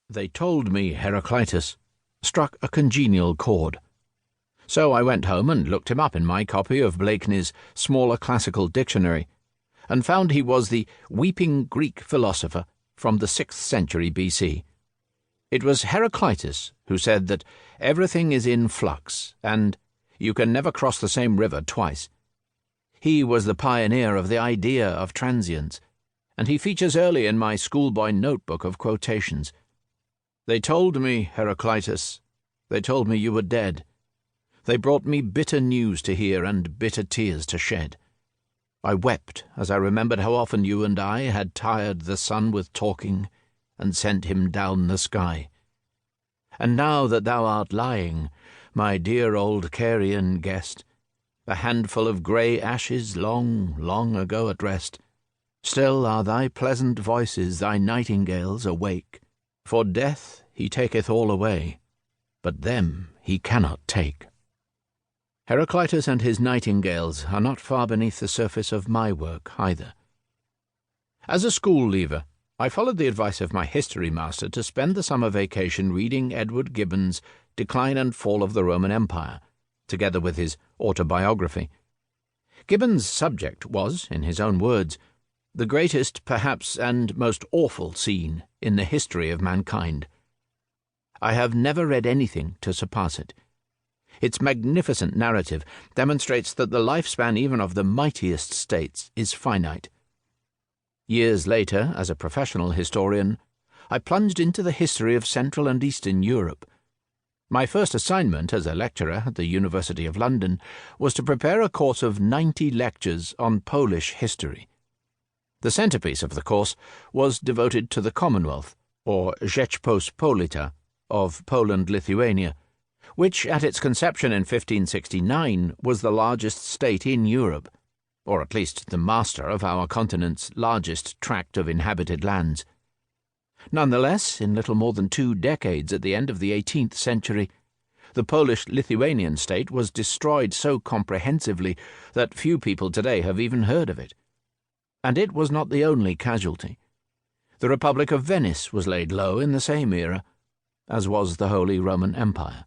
They told me Heraclitus struck a congenial chord. So I went home and looked him up in my copy of Blakeney's Smaller Classical Dictionary, and found he was the weeping Greek philosopher from the 6th century BC. It was Heraclitus who said that everything is in flux, and you can never cross the same river twice. He was the pioneer of the idea of transience, and he features early in my schoolboy notebook of quotations. They told me, Heraclitus, they told me you were dead. They brought me bitter news to hear and bitter tears to shed. I wept as I remembered how often you and I had tired the sun with talking and sent him down the sky. And now that thou art lying, my dear old Carian guest, a handful of grey ashes long, long ago at rest, still are thy pleasant voices, thy nightingales, awake. For death he taketh all away, but them he cannot take. Heraclitus and his nightingales are not far beneath the surface of my work either. As a school leaver, I followed the advice of my history master to spend the summer vacation reading Edward Gibbon's Decline and Fall of the Roman Empire, together with his autobiography. Gibbon's subject was, in his own words, the greatest, perhaps, and most awful scene in the history of mankind. I have never read anything to surpass it. Its magnificent narrative demonstrates that the lifespan even of the mightiest states is finite. Years later, as a professional historian, I plunged into the history of Central and Eastern Europe. My first assignment as a lecturer at the University of London was to prepare a course of 90 lectures on Polish history. The centrepiece of the course was devoted to the Commonwealth, or Rzeczpospolita, of Poland-Lithuania, which at its conception in 1569 was the largest state in Europe, or at least the master of our continent's largest tract of inhabited lands. Nonetheless, in little more than 2 decades at the end of the 18th century, the Polish-Lithuanian state was destroyed so comprehensively that few people today have even heard of it. And it was not the only casualty. The Republic of Venice was laid low in the same era, as was the Holy Roman Empire.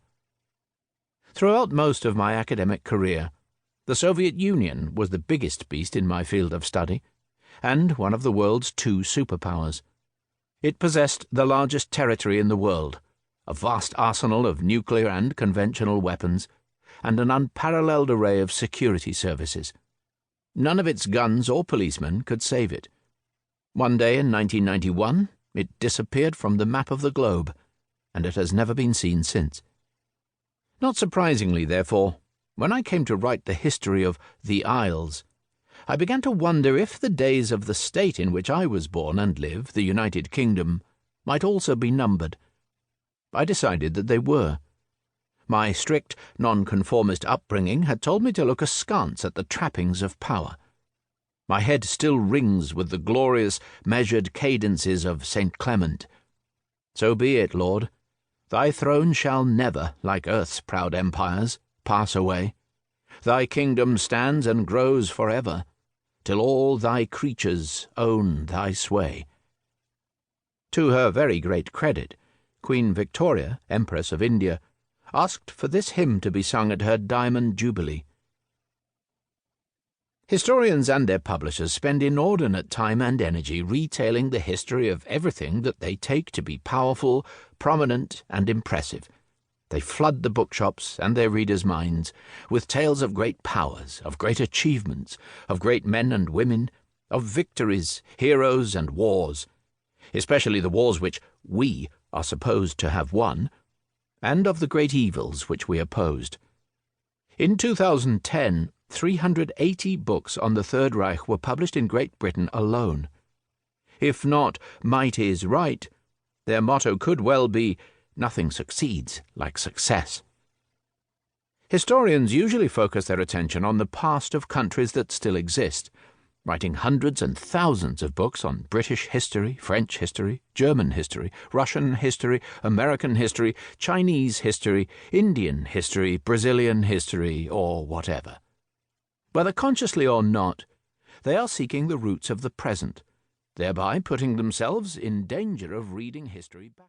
Throughout most of my academic career, the Soviet Union was the biggest beast in my field of study, and one of the world's 2 superpowers. It possessed the largest territory in the world, a vast arsenal of nuclear and conventional weapons, and an unparalleled array of security services. None of its guns or policemen could save it. One day in 1991, it disappeared from the map of the globe, and it has never been seen since. Not surprisingly, therefore, when I came to write the history of the Isles, I began to wonder if the days of the state in which I was born and live, the United Kingdom, might also be numbered. I decided that they were. My strict, nonconformist upbringing had told me to look askance at the trappings of power. My head still rings with the glorious, measured cadences of St. Clement. So be it, Lord. Thy throne shall never, like earth's proud empires, pass away. Thy kingdom stands and grows forever, till all thy creatures own thy sway. To her very great credit, Queen Victoria, Empress of India, asked for this hymn to be sung at her Diamond Jubilee. Historians and their publishers spend inordinate time and energy retailing the history of everything that they take to be powerful, prominent, and impressive. They flood the bookshops and their readers' minds with tales of great powers, of great achievements, of great men and women, of victories, heroes, and wars, especially the wars which we are supposed to have won, and of the great evils which we opposed. In 2010, 380 books on the Third Reich were published in Great Britain alone. If not "might is right," their motto could well be "nothing succeeds like success." Historians usually focus their attention on the past of countries that still exist, writing hundreds and thousands of books on British history, French history, German history, Russian history, American history, Chinese history, Indian history, Brazilian history, or whatever. Whether consciously or not, they are seeking the roots of the present, thereby putting themselves in danger of reading history back.